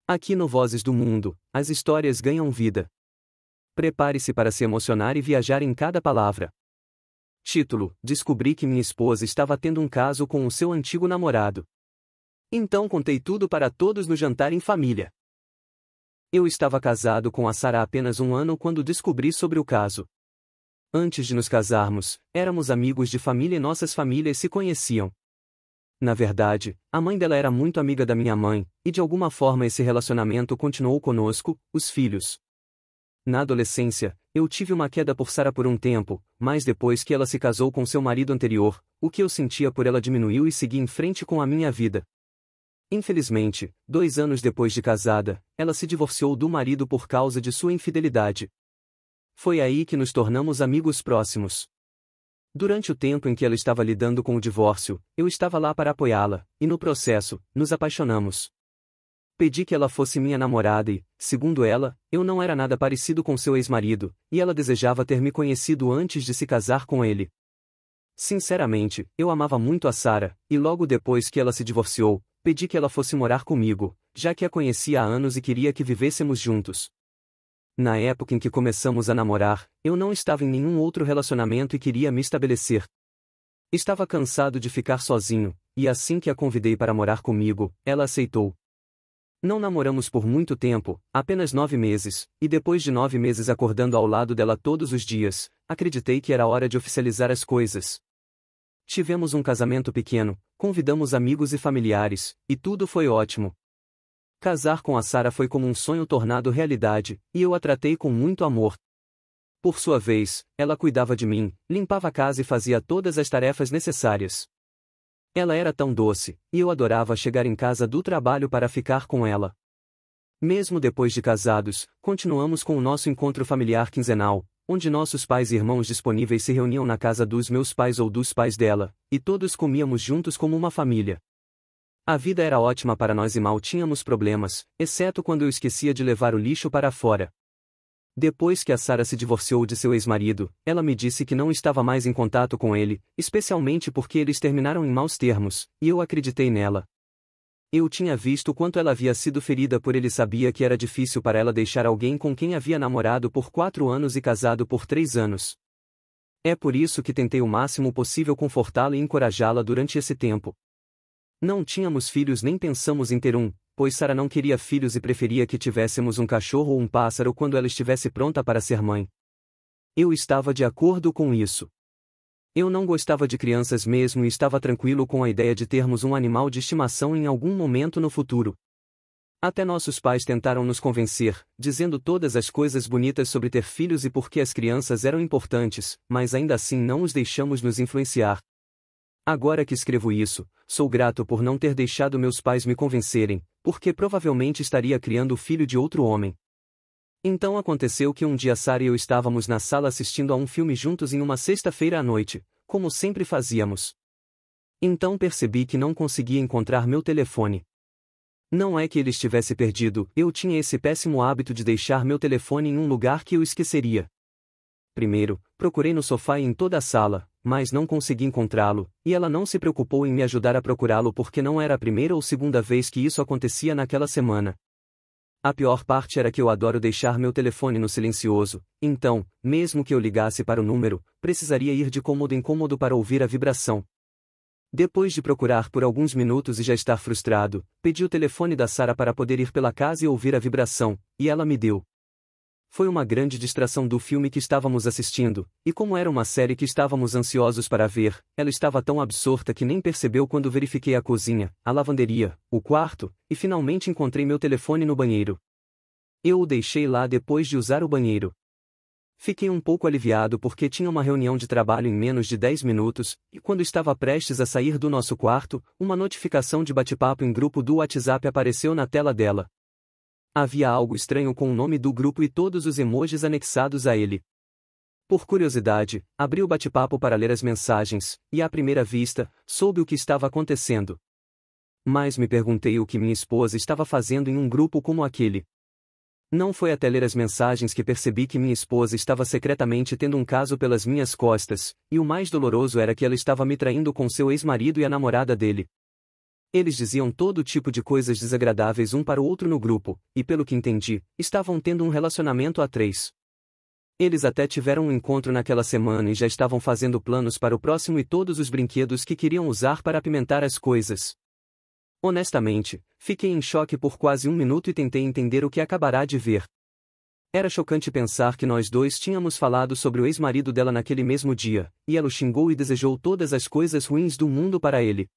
Aqui no Vozes do Mundo, as histórias ganham vida. Prepare-se para se emocionar e viajar em cada palavra. Título: Descobri que minha esposa estava tendo um caso com o seu antigo namorado. Então contei tudo para todos no jantar em família. Eu estava casado com a Sara há apenas um ano quando descobri sobre o caso. Antes de nos casarmos, éramos amigos de família e nossas famílias se conheciam. Na verdade, a mãe dela era muito amiga da minha mãe, e de alguma forma esse relacionamento continuou conosco, os filhos. Na adolescência, eu tive uma queda por Sara por um tempo, mas depois que ela se casou com seu marido anterior, o que eu sentia por ela diminuiu e segui em frente com a minha vida. Infelizmente, 2 anos depois de casada, ela se divorciou do marido por causa de sua infidelidade. Foi aí que nos tornamos amigos próximos. Durante o tempo em que ela estava lidando com o divórcio, eu estava lá para apoiá-la, e no processo, nos apaixonamos. Pedi que ela fosse minha namorada e, segundo ela, eu não era nada parecido com seu ex-marido, e ela desejava ter me conhecido antes de se casar com ele. Sinceramente, eu amava muito a Sara, e logo depois que ela se divorciou, pedi que ela fosse morar comigo, já que a conhecia há anos e queria que vivêssemos juntos. Na época em que começamos a namorar, eu não estava em nenhum outro relacionamento e queria me estabelecer. Estava cansado de ficar sozinho, e assim que a convidei para morar comigo, ela aceitou. Não namoramos por muito tempo, apenas 9 meses, e depois de 9 meses acordando ao lado dela todos os dias, acreditei que era hora de oficializar as coisas. Tivemos um casamento pequeno, convidamos amigos e familiares, e tudo foi ótimo. Casar com a Sara foi como um sonho tornado realidade, e eu a tratei com muito amor. Por sua vez, ela cuidava de mim, limpava a casa e fazia todas as tarefas necessárias. Ela era tão doce, e eu adorava chegar em casa do trabalho para ficar com ela. Mesmo depois de casados, continuamos com o nosso encontro familiar quinzenal, onde nossos pais e irmãos disponíveis se reuniam na casa dos meus pais ou dos pais dela, e todos comíamos juntos como uma família. A vida era ótima para nós e mal tínhamos problemas, exceto quando eu esquecia de levar o lixo para fora. Depois que a Sara se divorciou de seu ex-marido, ela me disse que não estava mais em contato com ele, especialmente porque eles terminaram em maus termos, e eu acreditei nela. Eu tinha visto quanto ela havia sido ferida por ele e sabia que era difícil para ela deixar alguém com quem havia namorado por 4 anos e casado por 3 anos. É por isso que tentei o máximo possível confortá-la e encorajá-la durante esse tempo. Não tínhamos filhos nem pensamos em ter um, pois Sara não queria filhos e preferia que tivéssemos um cachorro ou um pássaro quando ela estivesse pronta para ser mãe. Eu estava de acordo com isso. Eu não gostava de crianças mesmo e estava tranquilo com a ideia de termos um animal de estimação em algum momento no futuro. Até nossos pais tentaram nos convencer, dizendo todas as coisas bonitas sobre ter filhos e por que as crianças eram importantes, mas ainda assim não os deixamos nos influenciar. Agora que escrevo isso, sou grato por não ter deixado meus pais me convencerem, porque provavelmente estaria criando o filho de outro homem. Então aconteceu que um dia Sara e eu estávamos na sala assistindo a um filme juntos em uma sexta-feira à noite, como sempre fazíamos. Então percebi que não conseguia encontrar meu telefone. Não é que ele estivesse perdido, eu tinha esse péssimo hábito de deixar meu telefone em um lugar que eu esqueceria. Primeiro, procurei no sofá e em toda a sala, mas não consegui encontrá-lo, e ela não se preocupou em me ajudar a procurá-lo porque não era a primeira ou segunda vez que isso acontecia naquela semana. A pior parte era que eu adoro deixar meu telefone no silencioso, então, mesmo que eu ligasse para o número, precisaria ir de cômodo em cômodo para ouvir a vibração. Depois de procurar por alguns minutos e já estar frustrado, pedi o telefone da Sara para poder ir pela casa e ouvir a vibração, e ela me deu. Foi uma grande distração do filme que estávamos assistindo, e como era uma série que estávamos ansiosos para ver, ela estava tão absorta que nem percebeu quando verifiquei a cozinha, a lavanderia, o quarto, e finalmente encontrei meu telefone no banheiro. Eu o deixei lá depois de usar o banheiro. Fiquei um pouco aliviado porque tinha uma reunião de trabalho em menos de 10 minutos, e quando estava prestes a sair do nosso quarto, uma notificação de bate-papo em grupo do WhatsApp apareceu na tela dela. Havia algo estranho com o nome do grupo e todos os emojis anexados a ele. Por curiosidade, abri o bate-papo para ler as mensagens, e à primeira vista, soube o que estava acontecendo. Mas me perguntei o que minha esposa estava fazendo em um grupo como aquele. Não foi até ler as mensagens que percebi que minha esposa estava secretamente tendo um caso pelas minhas costas, e o mais doloroso era que ela estava me traindo com seu ex-marido e a namorada dele. Eles diziam todo tipo de coisas desagradáveis um para o outro no grupo, e pelo que entendi, estavam tendo um relacionamento a três. Eles até tiveram um encontro naquela semana e já estavam fazendo planos para o próximo e todos os brinquedos que queriam usar para apimentar as coisas. Honestamente, fiquei em choque por quase um minuto e tentei entender o que acabará de ver. Era chocante pensar que nós dois tínhamos falado sobre o ex-marido dela naquele mesmo dia, e ela o xingou e desejou todas as coisas ruins do mundo para ele.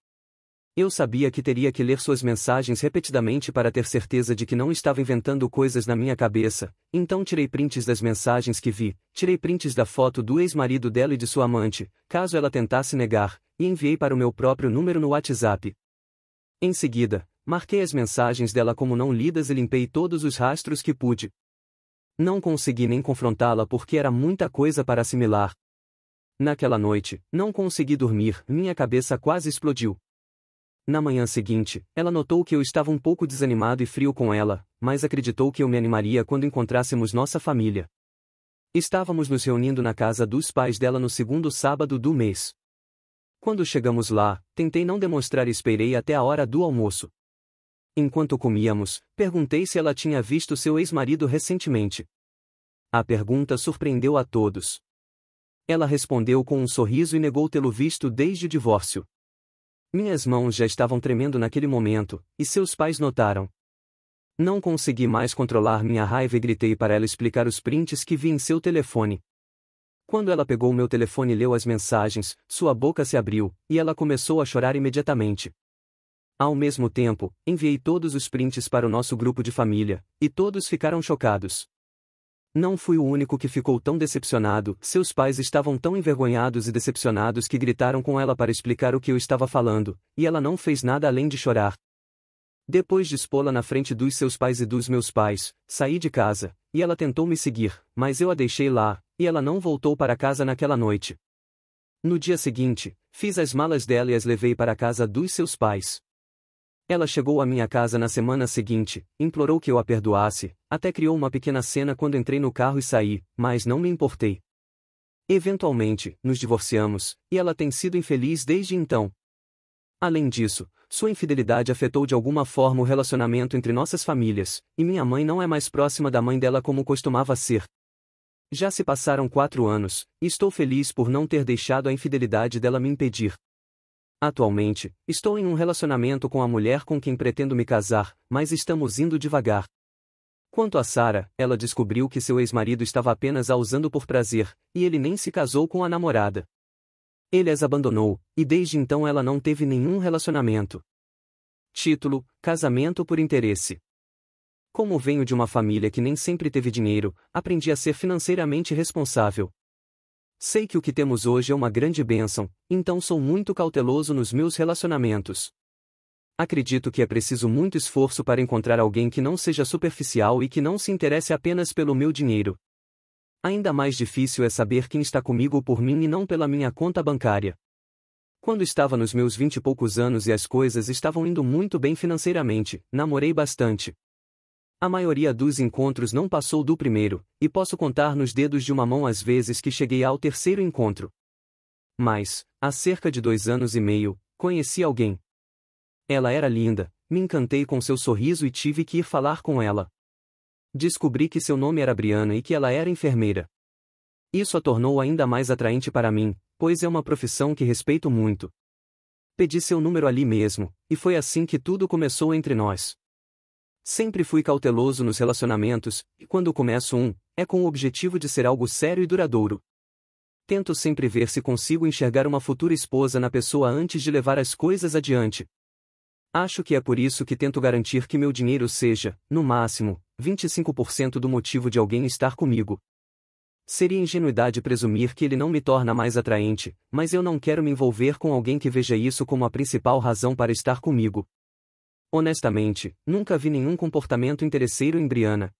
Eu sabia que teria que ler suas mensagens repetidamente para ter certeza de que não estava inventando coisas na minha cabeça, então tirei prints das mensagens que vi, tirei prints da foto do ex-marido dela e de sua amante, caso ela tentasse negar, e enviei para o meu próprio número no WhatsApp. Em seguida, marquei as mensagens dela como não lidas e limpei todos os rastros que pude. Não consegui nem confrontá-la porque era muita coisa para assimilar. Naquela noite, não consegui dormir, minha cabeça quase explodiu. Na manhã seguinte, ela notou que eu estava um pouco desanimado e frio com ela, mas acreditou que eu me animaria quando encontrássemos nossa família. Estávamos nos reunindo na casa dos pais dela no segundo sábado do mês. Quando chegamos lá, tentei não demonstrar e esperei até a hora do almoço. Enquanto comíamos, perguntei se ela tinha visto seu ex-marido recentemente. A pergunta surpreendeu a todos. Ela respondeu com um sorriso e negou tê-lo visto desde o divórcio. Minhas mãos já estavam tremendo naquele momento, e seus pais notaram. Não consegui mais controlar minha raiva e gritei para ela explicar os prints que vi em seu telefone. Quando ela pegou meu telefone e leu as mensagens, sua boca se abriu, e ela começou a chorar imediatamente. Ao mesmo tempo, enviei todos os prints para o nosso grupo de família, e todos ficaram chocados. Não fui o único que ficou tão decepcionado, seus pais estavam tão envergonhados e decepcionados que gritaram com ela para explicar o que eu estava falando, e ela não fez nada além de chorar. Depois de expô-la na frente dos seus pais e dos meus pais, saí de casa, e ela tentou me seguir, mas eu a deixei lá, e ela não voltou para casa naquela noite. No dia seguinte, fiz as malas dela e as levei para a casa dos seus pais. Ela chegou à minha casa na semana seguinte, implorou que eu a perdoasse, até criou uma pequena cena quando entrei no carro e saí, mas não me importei. Eventualmente, nos divorciamos, e ela tem sido infeliz desde então. Além disso, sua infidelidade afetou de alguma forma o relacionamento entre nossas famílias, e minha mãe não é mais próxima da mãe dela como costumava ser. Já se passaram 4 anos, e estou feliz por não ter deixado a infidelidade dela me impedir. Atualmente, estou em um relacionamento com a mulher com quem pretendo me casar, mas estamos indo devagar. Quanto a Sarah, ela descobriu que seu ex-marido estava apenas a usando por prazer, e ele nem se casou com a namorada. Ele as abandonou, e desde então ela não teve nenhum relacionamento. Título: Casamento por interesse. Como venho de uma família que nem sempre teve dinheiro, aprendi a ser financeiramente responsável. Sei que o que temos hoje é uma grande bênção, então sou muito cauteloso nos meus relacionamentos. Acredito que é preciso muito esforço para encontrar alguém que não seja superficial e que não se interesse apenas pelo meu dinheiro. Ainda mais difícil é saber quem está comigo por mim e não pela minha conta bancária. Quando estava nos meus 20 e poucos anos e as coisas estavam indo muito bem financeiramente, namorei bastante. A maioria dos encontros não passou do primeiro, e posso contar nos dedos de uma mão as vezes que cheguei ao terceiro encontro. Mas, há cerca de 2 anos e meio, conheci alguém. Ela era linda, me encantei com seu sorriso e tive que ir falar com ela. Descobri que seu nome era Briana e que ela era enfermeira. Isso a tornou ainda mais atraente para mim, pois é uma profissão que respeito muito. Pedi seu número ali mesmo, e foi assim que tudo começou entre nós. Sempre fui cauteloso nos relacionamentos, e quando começo é com o objetivo de ser algo sério e duradouro. Tento sempre ver se consigo enxergar uma futura esposa na pessoa antes de levar as coisas adiante. Acho que é por isso que tento garantir que meu dinheiro seja, no máximo, 25% do motivo de alguém estar comigo. Seria ingenuidade presumir que ele não me torna mais atraente, mas eu não quero me envolver com alguém que veja isso como a principal razão para estar comigo. Honestamente, nunca vi nenhum comportamento interesseiro em Briana.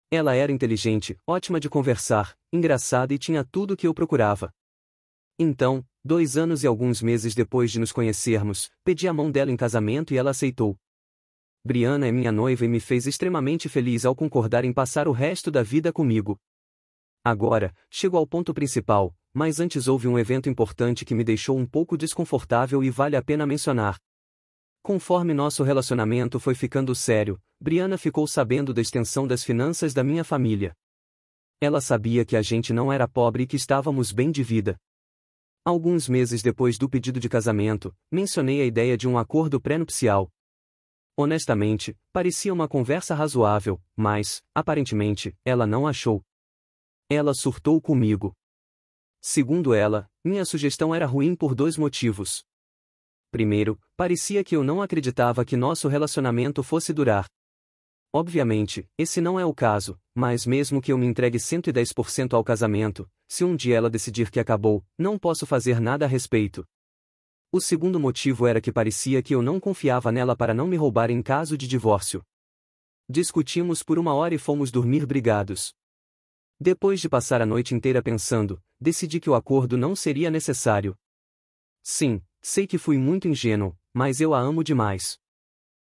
Ela era inteligente, ótima de conversar, engraçada e tinha tudo o que eu procurava. Então, 2 anos e alguns meses depois de nos conhecermos, pedi a mão dela em casamento e ela aceitou. Briana é minha noiva e me fez extremamente feliz ao concordar em passar o resto da vida comigo. Agora, chego ao ponto principal, mas antes houve um evento importante que me deixou um pouco desconfortável e vale a pena mencionar. Conforme nosso relacionamento foi ficando sério, Brianna ficou sabendo da extensão das finanças da minha família. Ela sabia que a gente não era pobre e que estávamos bem de vida. Alguns meses depois do pedido de casamento, mencionei a ideia de um acordo pré-nupcial. Honestamente, parecia uma conversa razoável, mas, aparentemente, ela não achou. Ela surtou comigo. Segundo ela, minha sugestão era ruim por 2 motivos. Primeiro, parecia que eu não acreditava que nosso relacionamento fosse durar. Obviamente, esse não é o caso, mas mesmo que eu me entregue 110% ao casamento, se um dia ela decidir que acabou, não posso fazer nada a respeito. O segundo motivo era que parecia que eu não confiava nela para não me roubar em caso de divórcio. Discutimos por 1 hora e fomos dormir brigados. Depois de passar a noite inteira pensando, decidi que o acordo não seria necessário. Sim, sei que fui muito ingênuo, mas eu a amo demais.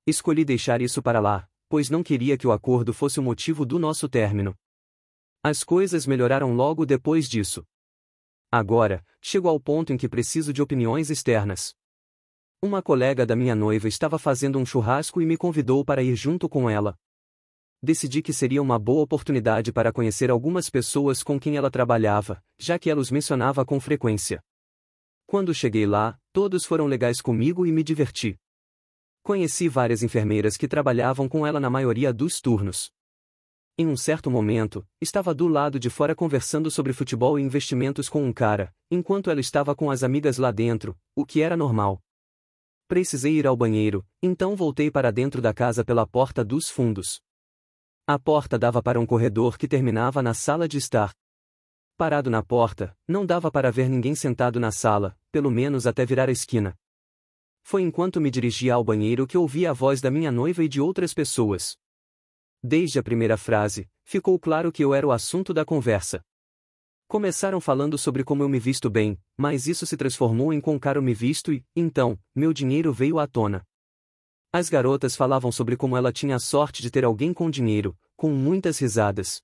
Escolhi deixar isso para lá, pois não queria que o acordo fosse o motivo do nosso término. As coisas melhoraram logo depois disso. Agora, chego ao ponto em que preciso de opiniões externas. Uma colega da minha noiva estava fazendo um churrasco e me convidou para ir junto com ela. Decidi que seria uma boa oportunidade para conhecer algumas pessoas com quem ela trabalhava, já que ela os mencionava com frequência. Quando cheguei lá, todos foram legais comigo e me diverti. Conheci várias enfermeiras que trabalhavam com ela na maioria dos turnos. Em um certo momento, estava do lado de fora conversando sobre futebol e investimentos com um cara, enquanto ela estava com as amigas lá dentro, o que era normal. Precisei ir ao banheiro, então voltei para dentro da casa pela porta dos fundos. A porta dava para um corredor que terminava na sala de estar. Parado na porta, não dava para ver ninguém sentado na sala, pelo menos até virar a esquina. Foi enquanto me dirigia ao banheiro que ouvi a voz da minha noiva e de outras pessoas. Desde a primeira frase, ficou claro que eu era o assunto da conversa. Começaram falando sobre como eu me visto bem, mas isso se transformou em com caro me visto e, então, meu dinheiro veio à tona. As garotas falavam sobre como ela tinha a sorte de ter alguém com dinheiro, com muitas risadas.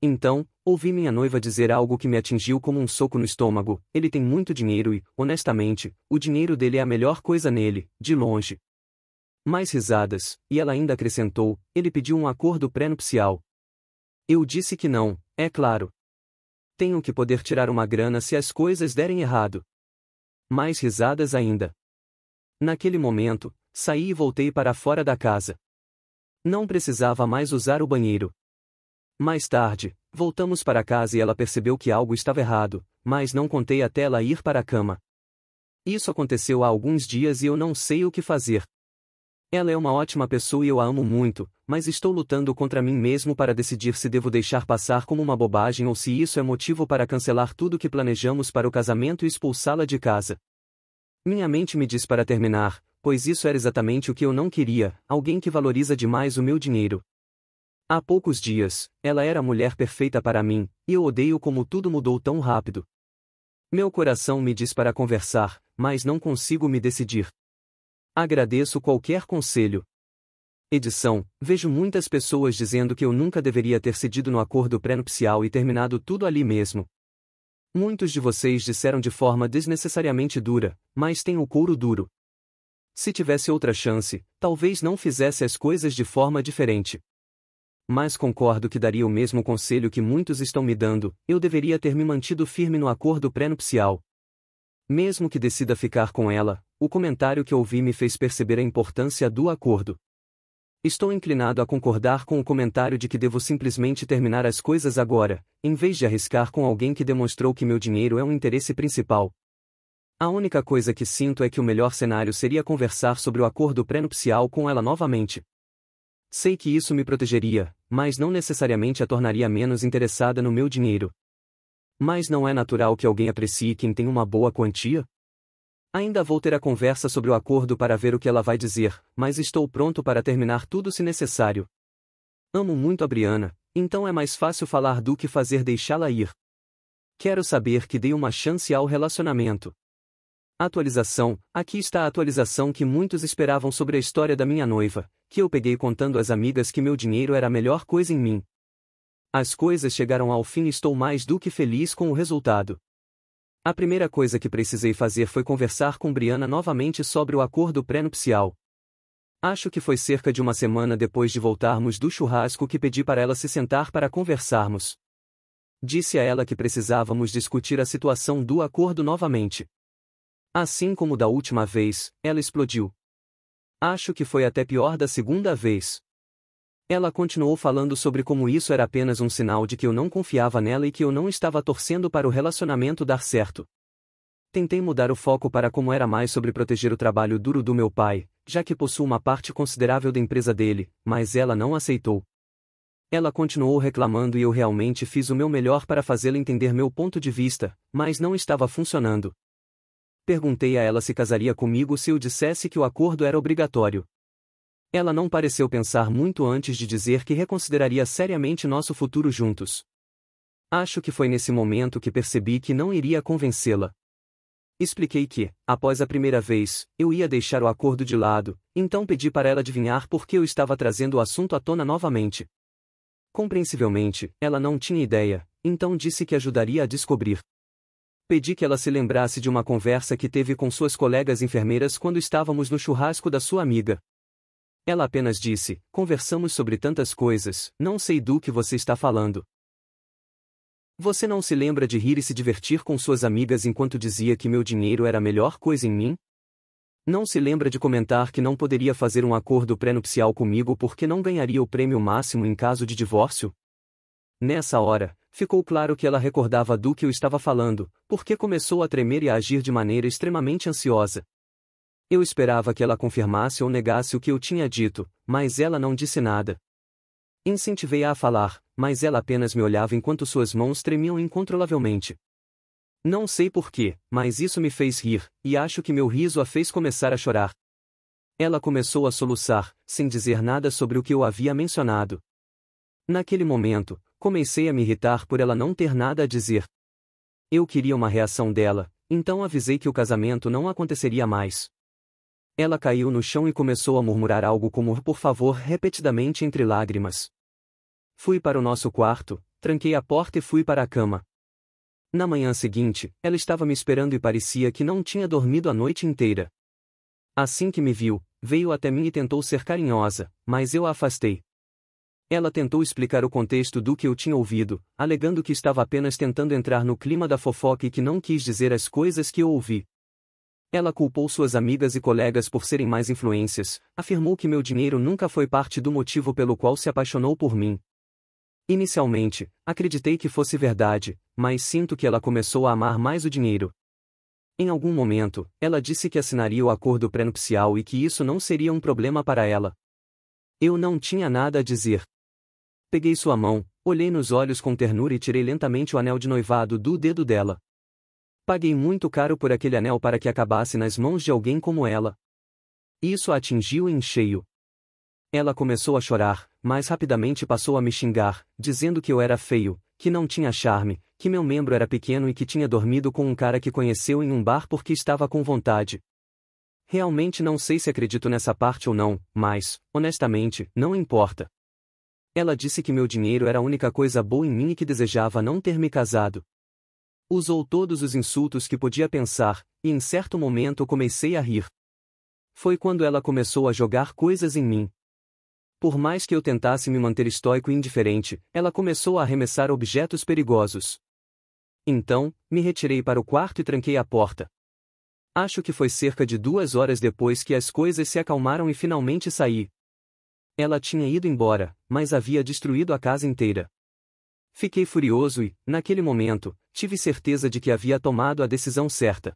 Então, ouvi minha noiva dizer algo que me atingiu como um soco no estômago: ele tem muito dinheiro e, honestamente, o dinheiro dele é a melhor coisa nele, de longe. Mais risadas, e ela ainda acrescentou: ele pediu um acordo pré-nupcial. Eu disse que não, é claro. Tenho que poder tirar uma grana se as coisas derem errado. Mais risadas ainda. Naquele momento, saí e voltei para fora da casa. Não precisava mais usar o banheiro. Mais tarde, voltamos para casa e ela percebeu que algo estava errado, mas não contei até ela ir para a cama. Isso aconteceu há alguns dias e eu não sei o que fazer. Ela é uma ótima pessoa e eu a amo muito, mas estou lutando contra mim mesmo para decidir se devo deixar passar como uma bobagem ou se isso é motivo para cancelar tudo que planejamos para o casamento e expulsá-la de casa. Minha mente me diz para terminar, pois isso era exatamente o que eu não queria, alguém que valoriza demais o meu dinheiro. Há poucos dias, ela era a mulher perfeita para mim, e eu odeio como tudo mudou tão rápido. Meu coração me diz para conversar, mas não consigo me decidir. Agradeço qualquer conselho. Edição: vejo muitas pessoas dizendo que eu nunca deveria ter cedido no acordo pré-nupcial e terminado tudo ali mesmo. Muitos de vocês disseram de forma desnecessariamente dura, mas tem o couro duro. Se tivesse outra chance, talvez não fizesse as coisas de forma diferente. Mas concordo que daria o mesmo conselho que muitos estão me dando: eu deveria ter me mantido firme no acordo pré-nupcial. Mesmo que decida ficar com ela, o comentário que ouvi me fez perceber a importância do acordo. Estou inclinado a concordar com o comentário de que devo simplesmente terminar as coisas agora, em vez de arriscar com alguém que demonstrou que meu dinheiro é um interesse principal. A única coisa que sinto é que o melhor cenário seria conversar sobre o acordo pré-nupcial com ela novamente. Sei que isso me protegeria, mas não necessariamente a tornaria menos interessada no meu dinheiro. Mas não é natural que alguém aprecie quem tem uma boa quantia? Ainda vou ter a conversa sobre o acordo para ver o que ela vai dizer, mas estou pronto para terminar tudo se necessário. Amo muito a Brianna, então é mais fácil falar do que fazer deixá-la ir. Quero saber que dei uma chance ao relacionamento. Atualização: aqui está a atualização que muitos esperavam sobre a história da minha noiva, que eu peguei contando às amigas que meu dinheiro era a melhor coisa em mim. As coisas chegaram ao fim e estou mais do que feliz com o resultado. A primeira coisa que precisei fazer foi conversar com Brianna novamente sobre o acordo pré-nupcial. Acho que foi cerca de uma semana depois de voltarmos do churrasco que pedi para ela se sentar para conversarmos. Disse a ela que precisávamos discutir a situação do acordo novamente. Assim como da última vez, ela explodiu. Acho que foi até pior da segunda vez. Ela continuou falando sobre como isso era apenas um sinal de que eu não confiava nela e que eu não estava torcendo para o relacionamento dar certo. Tentei mudar o foco para como era mais sobre proteger o trabalho duro do meu pai, já que possuo uma parte considerável da empresa dele, mas ela não aceitou. Ela continuou reclamando e eu realmente fiz o meu melhor para fazê-la entender meu ponto de vista, mas não estava funcionando. Perguntei a ela se casaria comigo se eu dissesse que o acordo era obrigatório. Ela não pareceu pensar muito antes de dizer que reconsideraria seriamente nosso futuro juntos. Acho que foi nesse momento que percebi que não iria convencê-la. Expliquei que, após a primeira vez, eu ia deixar o acordo de lado, então pedi para ela adivinhar por que eu estava trazendo o assunto à tona novamente. Compreensivelmente, ela não tinha ideia, então disse que ajudaria a descobrir. Pedi que ela se lembrasse de uma conversa que teve com suas colegas enfermeiras quando estávamos no churrasco da sua amiga. Ela apenas disse: conversamos sobre tantas coisas, não sei do que você está falando. Você não se lembra de rir e se divertir com suas amigas enquanto dizia que meu dinheiro era a melhor coisa em mim? Não se lembra de comentar que não poderia fazer um acordo pré-nupcial comigo porque não ganharia o prêmio máximo em caso de divórcio? Nessa hora, ficou claro que ela recordava do que eu estava falando, porque começou a tremer e a agir de maneira extremamente ansiosa. Eu esperava que ela confirmasse ou negasse o que eu tinha dito, mas ela não disse nada. Incentivei-a a falar, mas ela apenas me olhava enquanto suas mãos tremiam incontrolavelmente. Não sei porquê, mas isso me fez rir, e acho que meu riso a fez começar a chorar. Ela começou a soluçar, sem dizer nada sobre o que eu havia mencionado. Naquele momento, comecei a me irritar por ela não ter nada a dizer. Eu queria uma reação dela, então avisei que o casamento não aconteceria mais. Ela caiu no chão e começou a murmurar algo como por favor repetidamente entre lágrimas. Fui para o nosso quarto, tranquei a porta e fui para a cama. Na manhã seguinte, ela estava me esperando e parecia que não tinha dormido a noite inteira. Assim que me viu, veio até mim e tentou ser carinhosa, mas eu a afastei. Ela tentou explicar o contexto do que eu tinha ouvido, alegando que estava apenas tentando entrar no clima da fofoca e que não quis dizer as coisas que eu ouvi. Ela culpou suas amigas e colegas por serem mais influências, afirmou que meu dinheiro nunca foi parte do motivo pelo qual se apaixonou por mim. Inicialmente, acreditei que fosse verdade, mas sinto que ela começou a amar mais o dinheiro. Em algum momento, ela disse que assinaria o acordo pré-nupcial e que isso não seria um problema para ela. Eu não tinha nada a dizer. Peguei sua mão, olhei nos olhos com ternura e tirei lentamente o anel de noivado do dedo dela. Paguei muito caro por aquele anel para que acabasse nas mãos de alguém como ela. Isso a atingiu em cheio. Ela começou a chorar, mas rapidamente passou a me xingar, dizendo que eu era feio, que não tinha charme, que meu membro era pequeno e que tinha dormido com um cara que conheceu em um bar porque estava com vontade. Realmente não sei se acredito nessa parte ou não, mas, honestamente, não importa. Ela disse que meu dinheiro era a única coisa boa em mim e que desejava não ter me casado. Usou todos os insultos que podia pensar, e em certo momento comecei a rir. Foi quando ela começou a jogar coisas em mim. Por mais que eu tentasse me manter estoico e indiferente, ela começou a arremessar objetos perigosos. Então, me retirei para o quarto e tranquei a porta. Acho que foi cerca de 2 horas depois que as coisas se acalmaram e finalmente saí. Ela tinha ido embora, mas havia destruído a casa inteira. Fiquei furioso e, naquele momento, tive certeza de que havia tomado a decisão certa.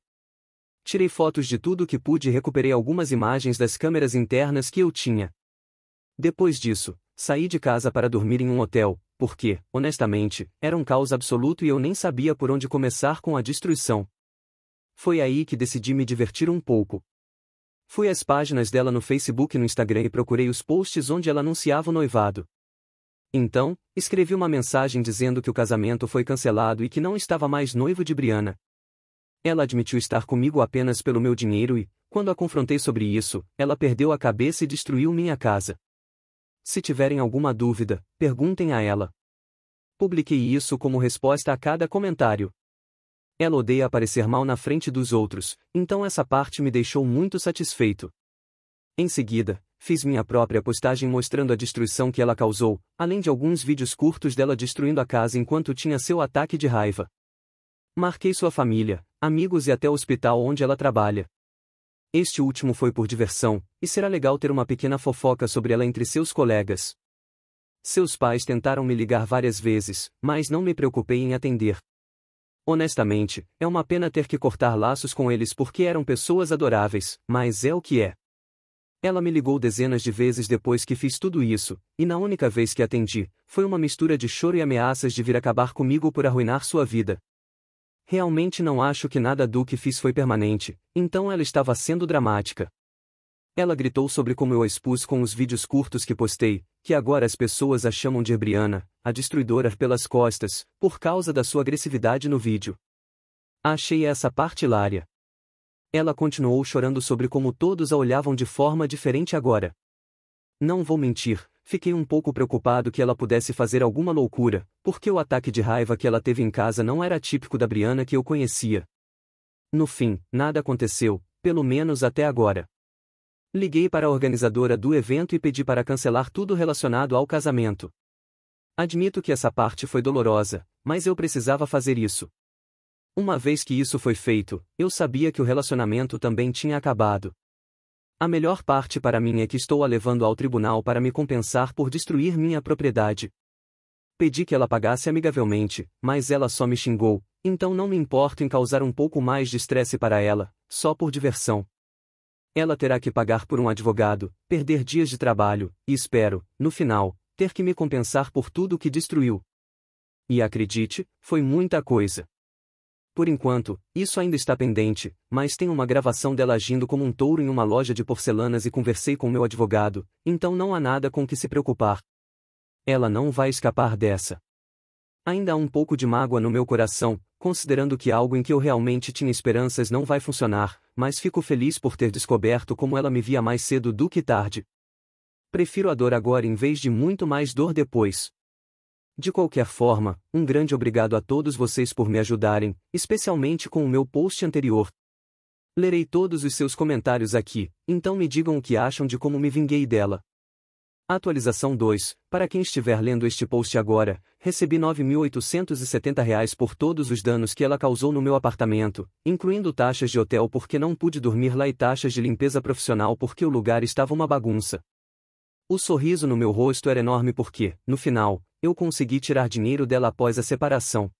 Tirei fotos de tudo o que pude e recuperei algumas imagens das câmeras internas que eu tinha. Depois disso, saí de casa para dormir em um hotel, porque, honestamente, era um caos absoluto e eu nem sabia por onde começar com a destruição. Foi aí que decidi me divertir um pouco. Fui às páginas dela no Facebook e no Instagram e procurei os posts onde ela anunciava o noivado. Então, escrevi uma mensagem dizendo que o casamento foi cancelado e que não estava mais noivo de Brianna. Ela admitiu estar comigo apenas pelo meu dinheiro e, quando a confrontei sobre isso, ela perdeu a cabeça e destruiu minha casa. Se tiverem alguma dúvida, perguntem a ela. Publiquei isso como resposta a cada comentário. Ela odeia aparecer mal na frente dos outros, então essa parte me deixou muito satisfeito. Em seguida, fiz minha própria postagem mostrando a destruição que ela causou, além de alguns vídeos curtos dela destruindo a casa enquanto tinha seu ataque de raiva. Marquei sua família, amigos e até o hospital onde ela trabalha. Este último foi por diversão, e será legal ter uma pequena fofoca sobre ela entre seus colegas. Seus pais tentaram me ligar várias vezes, mas não me preocupei em atender. Honestamente, é uma pena ter que cortar laços com eles porque eram pessoas adoráveis, mas é o que é. Ela me ligou dezenas de vezes depois que fiz tudo isso, e na única vez que atendi, foi uma mistura de choro e ameaças de vir acabar comigo por arruinar sua vida. Realmente não acho que nada do que fiz foi permanente, então ela estava sendo dramática. Ela gritou sobre como eu a expus com os vídeos curtos que postei, que agora as pessoas a chamam de Brianna, a destruidora pelas costas, por causa da sua agressividade no vídeo. Achei essa parte hilária. Ela continuou chorando sobre como todos a olhavam de forma diferente agora. Não vou mentir, fiquei um pouco preocupado que ela pudesse fazer alguma loucura, porque o ataque de raiva que ela teve em casa não era típico da Brianna que eu conhecia. No fim, nada aconteceu, pelo menos até agora. Liguei para a organizadora do evento e pedi para cancelar tudo relacionado ao casamento. Admito que essa parte foi dolorosa, mas eu precisava fazer isso. Uma vez que isso foi feito, eu sabia que o relacionamento também tinha acabado. A melhor parte para mim é que estou a levando ao tribunal para me compensar por destruir minha propriedade. Pedi que ela pagasse amigavelmente, mas ela só me xingou, então não me importo em causar um pouco mais de estresse para ela, só por diversão. Ela terá que pagar por um advogado, perder dias de trabalho, e espero, no final, ter que me compensar por tudo que destruiu. E acredite, foi muita coisa. Por enquanto, isso ainda está pendente, mas tenho uma gravação dela agindo como um touro em uma loja de porcelanas e conversei com meu advogado, então não há nada com que se preocupar. Ela não vai escapar dessa. Ainda há um pouco de mágoa no meu coração, considerando que algo em que eu realmente tinha esperanças não vai funcionar, mas fico feliz por ter descoberto como ela me via mais cedo do que tarde. Prefiro a dor agora em vez de muito mais dor depois. De qualquer forma, um grande obrigado a todos vocês por me ajudarem, especialmente com o meu post anterior. Lerei todos os seus comentários aqui, então me digam o que acham de como me vinguei dela. Atualização 2, para quem estiver lendo este post agora, recebi R$ 9.870 por todos os danos que ela causou no meu apartamento, incluindo taxas de hotel porque não pude dormir lá e taxas de limpeza profissional porque o lugar estava uma bagunça. O sorriso no meu rosto era enorme porque, no final, eu consegui tirar dinheiro dela após a separação.